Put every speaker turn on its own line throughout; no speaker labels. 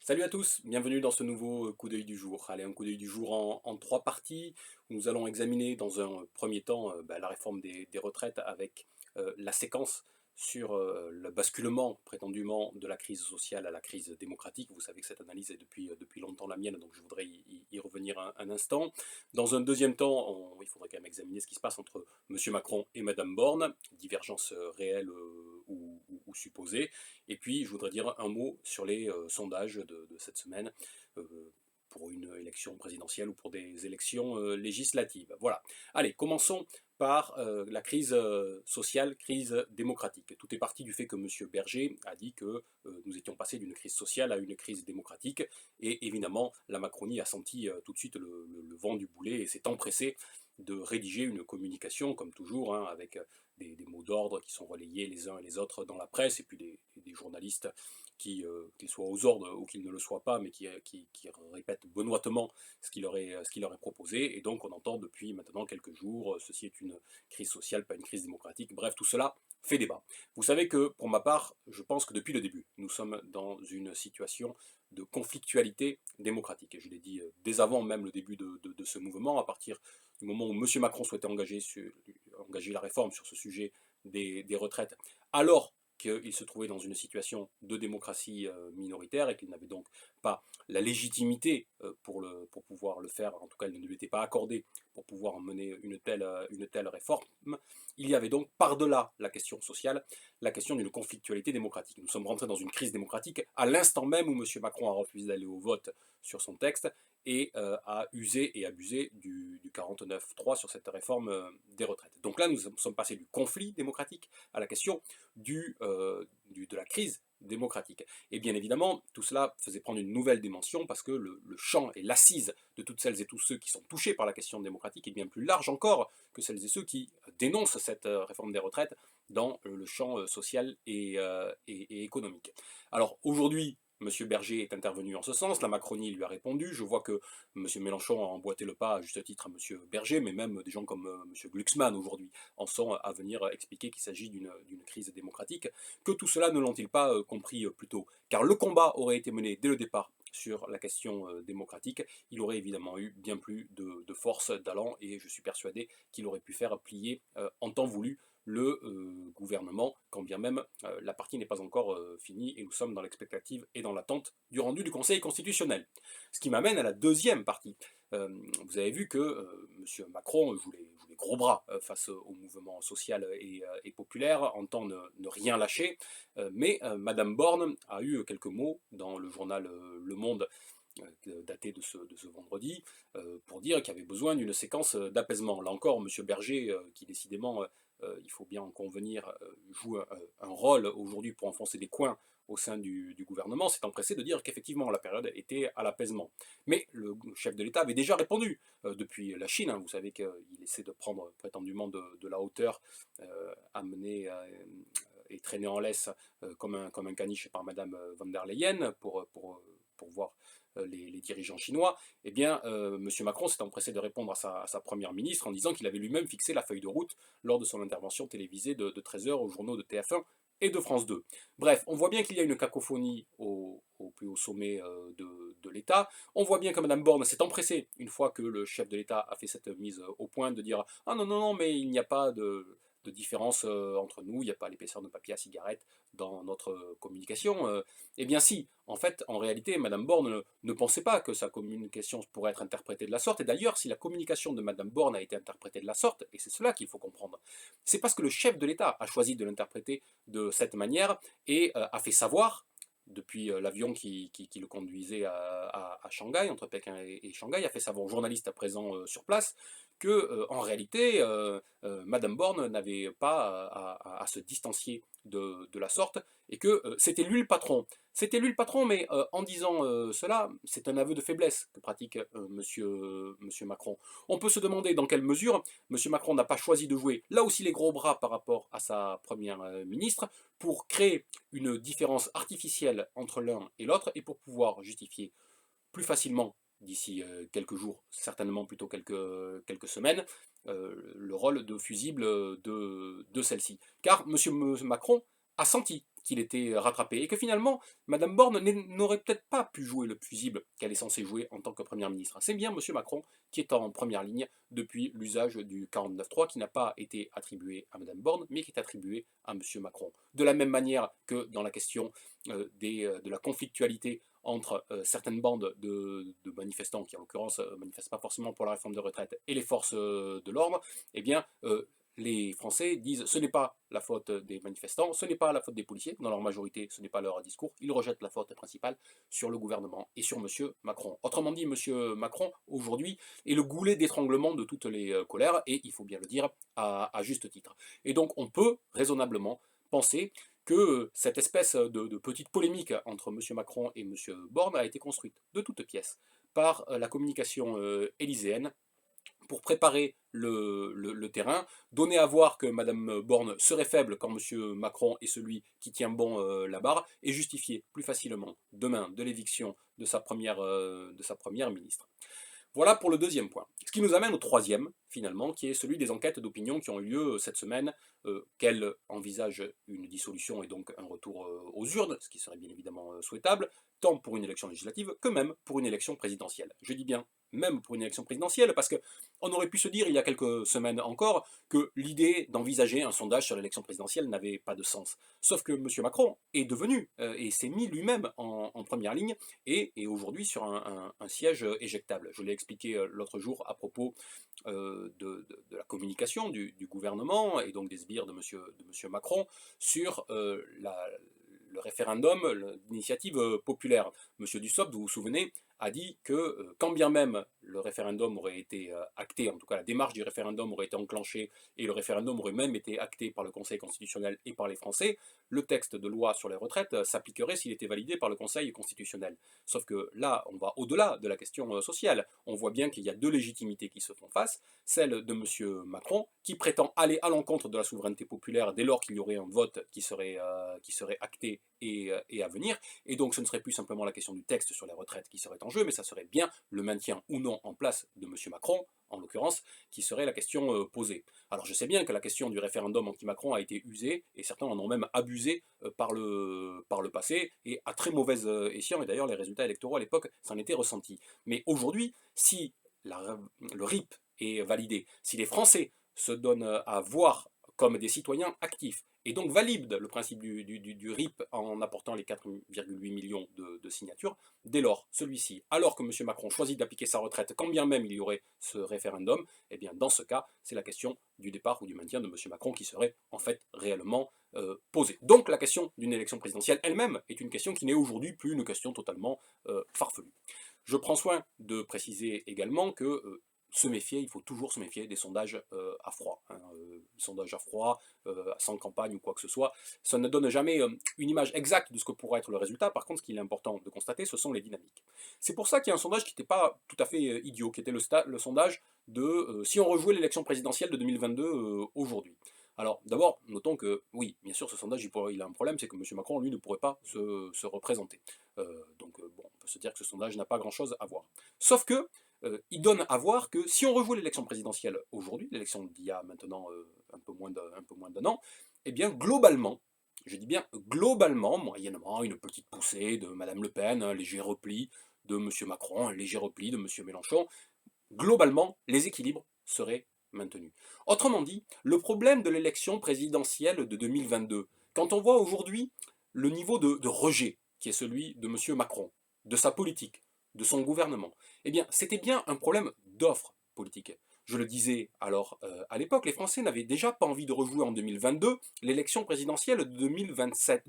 Salut à tous, bienvenue dans ce nouveau coup d'œil du jour. Allez, un coup d'œil du jour en trois parties. Nous allons examiner dans un premier temps la réforme des retraites avec la séquence sur le basculement prétendument de la crise sociale à la crise démocratique. Vous savez que cette analyse est depuis longtemps la mienne, donc je voudrais y revenir un instant. Dans un deuxième temps, il faudrait quand même examiner ce qui se passe entre M. Macron et Mme Borne, divergence réelle ou supposée. Et puis, je voudrais dire un mot sur les sondages de cette semaine pour une élection présidentielle ou pour des élections législatives. Voilà. Allez, commençons par la crise sociale, crise démocratique. Tout est parti du fait que M. Berger a dit que nous étions passés d'une crise sociale à une crise démocratique. Et évidemment, la Macronie a senti tout de suite le vent du boulet et s'est empressée de rédiger une communication, comme toujours, hein, avec des mots d'ordre qui sont relayés les uns et les autres dans la presse, et puis des journalistes qui, qu'ils soient aux ordres ou qu'ils ne le soient pas, mais qui répètent benoîtement ce qu'il leur est proposé. Et donc on entend depuis maintenant quelques jours, ceci est une crise sociale, pas une crise démocratique. Bref, tout cela fait débat. Vous savez que pour ma part, je pense que depuis le début, nous sommes dans une situation de conflictualité démocratique. Et je l'ai dit dès avant même le début de ce mouvement, à partir du moment où M. Macron souhaitait engager la réforme sur ce sujet des retraites, alors qu'il se trouvait dans une situation de démocratie minoritaire et qu'il n'avait donc pas la légitimité pour pouvoir le faire, en tout cas elle ne lui était pas accordée pour pouvoir mener une telle réforme, il y avait donc par-delà la question sociale, la question d'une conflictualité démocratique. Nous sommes rentrés dans une crise démocratique à l'instant même où M. Macron a refusé d'aller au vote sur son texte et a usé et abusé du 49.3 sur cette réforme des retraites. Donc là, nous sommes passés du conflit démocratique à la question de la crise démocratique. Et bien évidemment, tout cela faisait prendre une nouvelle dimension parce que le champ et l'assise de toutes celles et tous ceux qui sont touchés par la question démocratique est bien plus large encore que celles et ceux qui dénoncent cette réforme des retraites dans le champ social et économique. Alors aujourd'hui, M. Berger est intervenu en ce sens, la Macronie lui a répondu, je vois que M. Mélenchon a emboîté le pas à juste titre à M. Berger, mais même des gens comme M. Glucksmann aujourd'hui en sont à venir expliquer qu'il s'agit d'une crise démocratique, que tout cela ne l'ont-ils pas compris plus tôt? Car le combat aurait été mené dès le départ sur la question démocratique, il aurait évidemment eu bien plus de force, d'allant, et je suis persuadé qu'il aurait pu faire plier en temps voulu le gouvernement, quand bien même la partie n'est pas encore finie et nous sommes dans l'expectative et dans l'attente du rendu du Conseil constitutionnel. Ce qui m'amène à la deuxième partie. Vous avez vu que M. Macron joue les gros bras face au mouvement social et populaire, entend ne rien lâcher, mais Madame Borne a eu quelques mots dans le journal Le Monde daté de ce vendredi, pour dire qu'il y avait besoin d'une séquence d'apaisement. Là encore, M. Berger, qui décidément, il faut bien en convenir, joue un rôle aujourd'hui pour enfoncer des coins au sein du gouvernement, s'est empressé de dire qu'effectivement la période était à l'apaisement. Mais le chef de l'État avait déjà répondu depuis la Chine. Hein, vous savez qu'il essaie de prendre prétendument de la hauteur, amener et traîner en laisse comme un caniche par Madame von der Leyen pour voir les dirigeants chinois, eh bien, M. Macron s'est empressé de répondre à sa première ministre en disant qu'il avait lui-même fixé la feuille de route lors de son intervention télévisée de 13 heures aux journaux de TF1 et de France 2. Bref, on voit bien qu'il y a une cacophonie au plus haut sommet de l'État. On voit bien que Mme Borne s'est empressée, une fois que le chef de l'État a fait cette mise au point, de dire « Ah non, non, non, mais il n'y a pas de différence entre nous, il n'y a pas l'épaisseur de papier à cigarette dans notre communication. Eh bien si, en fait, en réalité, Mme Borne ne pensait pas que sa communication pourrait être interprétée de la sorte. Et d'ailleurs, si la communication de Mme Borne a été interprétée de la sorte, et c'est cela qu'il faut comprendre, c'est parce que le chef de l'État a choisi de l'interpréter de cette manière et a fait savoir depuis l'avion qui le conduisait à Shanghai, entre Pékin et Shanghai, a fait savoir aux journalistes à présent sur place que, en réalité, Madame Borne n'avait pas à se distancier de la sorte et que c'était lui le patron. C'était lui le patron, mais en disant cela, c'est un aveu de faiblesse que pratique monsieur Macron. On peut se demander dans quelle mesure monsieur Macron n'a pas choisi de jouer là aussi les gros bras par rapport à sa première ministre pour créer une différence artificielle entre l'un et l'autre et pour pouvoir justifier plus facilement d'ici quelques jours, certainement plutôt quelques semaines, le rôle de fusible de celle-ci. Car M. Macron a senti qu'il était rattrapé, et que finalement, Madame Borne n'aurait peut-être pas pu jouer le fusible qu'elle est censée jouer en tant que Première ministre. C'est bien M. Macron qui est en première ligne depuis l'usage du 49.3, qui n'a pas été attribué à Madame Borne, mais qui est attribué à M. Macron. De la même manière que dans la question de la conflictualité entre certaines bandes de manifestants, qui en l'occurrence ne manifestent pas forcément pour la réforme de retraite, et les forces de l'ordre, eh bien, les Français disent ce n'est pas la faute des manifestants, ce n'est pas la faute des policiers, dans leur majorité ce n'est pas leur discours, ils rejettent la faute principale sur le gouvernement et sur M. Macron. Autrement dit, M. Macron, aujourd'hui, est le goulet d'étranglement de toutes les colères, et il faut bien le dire, à juste titre. Et donc on peut raisonnablement penser que cette espèce de petite polémique entre M. Macron et M. Borne a été construite de toutes pièces par la communication élyséenne pour préparer le terrain, donner à voir que Mme Borne serait faible quand M. Macron est celui qui tient bon la barre, et justifier plus facilement demain de l'éviction de sa première ministre. Voilà pour le deuxième point. Ce qui nous amène au troisième, finalement, qui est celui des enquêtes d'opinion qui ont eu lieu cette semaine, qu'elle envisage une dissolution et donc un retour aux urnes, ce qui serait bien évidemment souhaitable, tant pour une élection législative que même pour une élection présidentielle. Je dis bien même pour une élection présidentielle, parce qu'on aurait pu se dire il y a quelques semaines encore que l'idée d'envisager un sondage sur l'élection présidentielle n'avait pas de sens. Sauf que M. Macron est devenu et s'est mis lui-même en première ligne et aujourd'hui sur un siège éjectable. Je l'ai expliqué l'autre jour à propos de la communication du gouvernement et donc des sbires de monsieur Macron sur le référendum, l'initiative populaire. Monsieur Dussopt, vous vous souvenez, a dit que quand bien même le référendum aurait été acté, en tout cas la démarche du référendum aurait été enclenchée et le référendum aurait même été acté par le Conseil constitutionnel et par les Français, le texte de loi sur les retraites s'appliquerait s'il était validé par le Conseil constitutionnel. Sauf que là, on va au-delà de la question sociale. On voit bien qu'il y a deux légitimités qui se font face, celle de M. Macron, qui prétend aller à l'encontre de la souveraineté populaire dès lors qu'il y aurait un vote qui serait acté et à venir, et donc ce ne serait plus simplement la question du texte sur les retraites qui serait en jeu, mais ça serait bien le maintien ou non en place de M. Macron, en l'occurrence, qui serait la question posée. Alors je sais bien que la question du référendum anti-Macron a été usée, et certains en ont même abusé par le passé, et à très mauvais escient, et d'ailleurs les résultats électoraux à l'époque s'en étaient ressentis. Mais aujourd'hui, si le RIP est validé, si les Français se donnent à voir comme des citoyens actifs, et donc valide le principe du RIP en apportant les 4,8 millions de signatures, dès lors, celui-ci, alors que M. Macron choisit d'appliquer sa retraite, quand bien même il y aurait ce référendum, eh bien dans ce cas, c'est la question du départ ou du maintien de M. Macron qui serait en fait réellement posée. Donc la question d'une élection présidentielle elle-même est une question qui n'est aujourd'hui plus une question totalement farfelue. Je prends soin de préciser également que se méfier, il faut toujours se méfier des sondages à froid. Sondages à froid, sans campagne ou quoi que ce soit, ça ne donne jamais une image exacte de ce que pourrait être le résultat. Par contre, ce qu'il est important de constater, ce sont les dynamiques. C'est pour ça qu'il y a un sondage qui n'était pas tout à fait idiot, qui était le sondage de si on rejouait l'élection présidentielle de 2022 aujourd'hui. Alors, d'abord, notons que, oui, bien sûr, ce sondage, il a un problème, c'est que M. Macron, lui, ne pourrait pas se représenter. Donc, bon, on peut se dire que ce sondage n'a pas grand-chose à voir. Sauf que, il donne à voir que si on rejoue l'élection présidentielle aujourd'hui, l'élection d'il y a maintenant un peu moins d'un an, eh bien globalement, je dis bien globalement, moyennement, une petite poussée de Mme Le Pen, un léger repli de M. Macron, un léger repli de M. Mélenchon, globalement, les équilibres seraient maintenus. Autrement dit, le problème de l'élection présidentielle de 2022, quand on voit aujourd'hui le niveau de rejet qui est celui de M. Macron, de sa politique, de son gouvernement, eh bien, c'était bien un problème d'offre politique. Je le disais alors à l'époque, les Français n'avaient déjà pas envie de rejouer en 2022 l'élection présidentielle de 2017.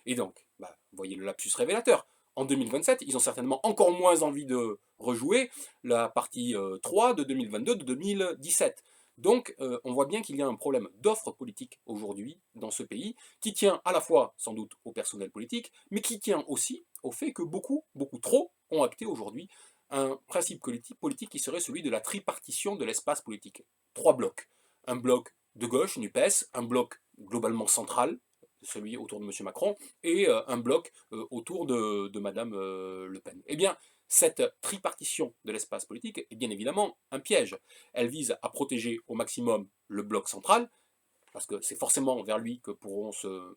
Et donc, voyez le lapsus révélateur. En 2027, ils ont certainement encore moins envie de rejouer la partie 3 de 2022, de 2017. Donc on voit bien qu'il y a un problème d'offre politique aujourd'hui dans ce pays, qui tient à la fois sans doute au personnel politique, mais qui tient aussi au fait que beaucoup trop, ont acté aujourd'hui un principe politique qui serait celui de la tripartition de l'espace politique. Trois blocs. Un bloc de gauche, NUPES, un bloc globalement central, celui autour de M. Macron, et un bloc autour de Mme Le Pen. Eh bien, cette tripartition de l'espace politique est bien évidemment un piège. Elle vise à protéger au maximum le bloc central, parce que c'est forcément vers lui que pourront se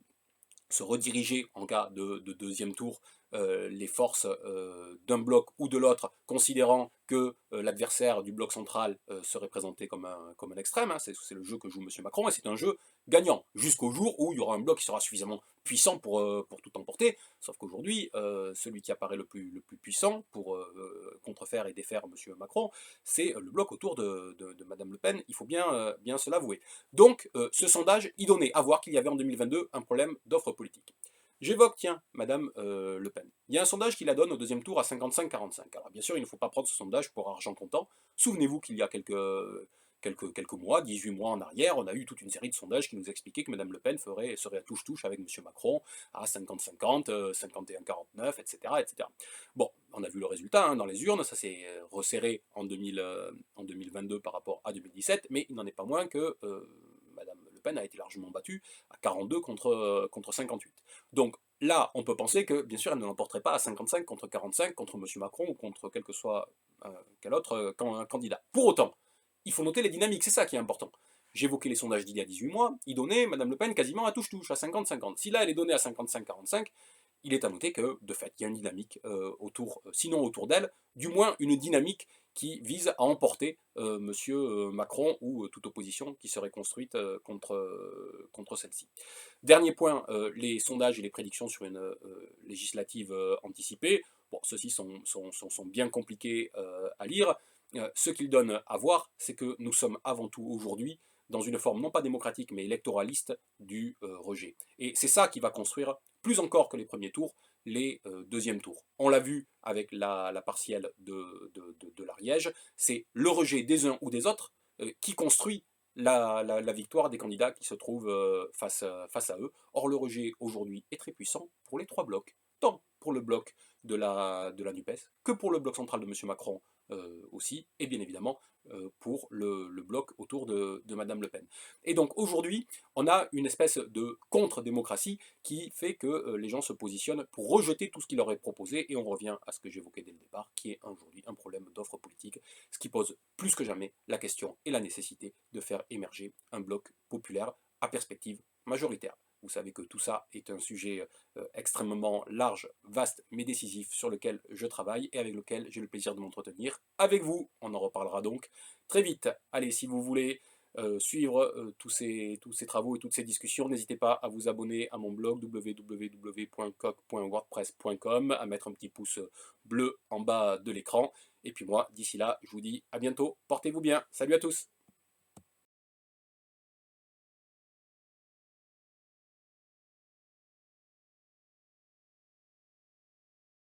se rediriger en cas de deuxième tour les forces d'un bloc ou de l'autre, considérant que l'adversaire du bloc central serait présenté comme un extrême. Hein, c'est le jeu que joue M. Macron, et c'est un jeu gagnant, jusqu'au jour où il y aura un bloc qui sera suffisamment puissant pour tout emporter. Sauf qu'aujourd'hui, celui qui apparaît le plus puissant pour contrefaire et défaire M. Macron, c'est le bloc autour de Mme Le Pen, il faut bien se l'avouer. Donc, ce sondage, il donnait à voir qu'il y avait en 2022 un problème d'offre politique. J'évoque, tiens, Madame Le Pen. Il y a un sondage qui la donne au deuxième tour à 55-45. Alors bien sûr, il ne faut pas prendre ce sondage pour argent comptant. Souvenez-vous qu'il y a quelques mois, 18 mois en arrière, on a eu toute une série de sondages qui nous expliquaient que Mme Le Pen serait à touche-touche avec M. Macron à 50-50, 51-49, etc., etc. Bon, on a vu le résultat hein, dans les urnes, ça s'est resserré en 2022 par rapport à 2017, mais il n'en est pas moins que Mme Le Pen a été largement battue à 42 contre 58. Donc là, on peut penser que, bien sûr, elle ne l'emporterait pas à 55 contre 45 contre M. Macron ou contre quel que soit quel autre candidat. Pour autant, il faut noter les dynamiques, c'est ça qui est important. J'évoquais les sondages d'il y a 18 mois, ils donnaient Mme Le Pen quasiment à touche-touche, à 50-50. Si là, elle est donnée à 55-45, il est à noter que, de fait, il y a une dynamique autour, sinon autour d'elle, du moins une dynamique qui vise à emporter M. Macron ou toute opposition qui serait construite contre celle-ci. Dernier point, les sondages et les prédictions sur une législative anticipée. Bon, ceux-ci sont bien compliqués à lire. Ce qu'ils donnent à voir, c'est que nous sommes avant tout aujourd'hui dans une forme non pas démocratique mais électoraliste du rejet. Et c'est ça qui va construire, plus encore que les premiers tours, les deuxièmes tours. On l'a vu avec la partielle de l'Ariège, c'est le rejet des uns ou des autres qui construit la victoire des candidats qui se trouvent face à eux. Or, le rejet aujourd'hui est très puissant pour les trois blocs, tant pour le bloc de la NUPES que pour le bloc central de M. Macron aussi, et bien évidemment pour le bloc autour de Mme Le Pen. Et donc aujourd'hui, on a une espèce de contre-démocratie qui fait que les gens se positionnent pour rejeter tout ce qui leur est proposé, et on revient à ce que j'évoquais dès le départ, qui est aujourd'hui un problème d'offre politique, ce qui pose plus que jamais la question et la nécessité de faire émerger un bloc populaire à perspective majoritaire. Vous savez que tout ça est un sujet extrêmement large, vaste, mais décisif sur lequel je travaille et avec lequel j'ai le plaisir de m'entretenir avec vous. On en reparlera donc très vite. Allez, si vous voulez suivre tous ces travaux et toutes ces discussions, n'hésitez pas à vous abonner à mon blog www.coq.wordpress.com, à mettre un petit pouce bleu en bas de l'écran. Et puis moi, d'ici là, je vous dis à bientôt. Portez-vous bien. Salut à tous.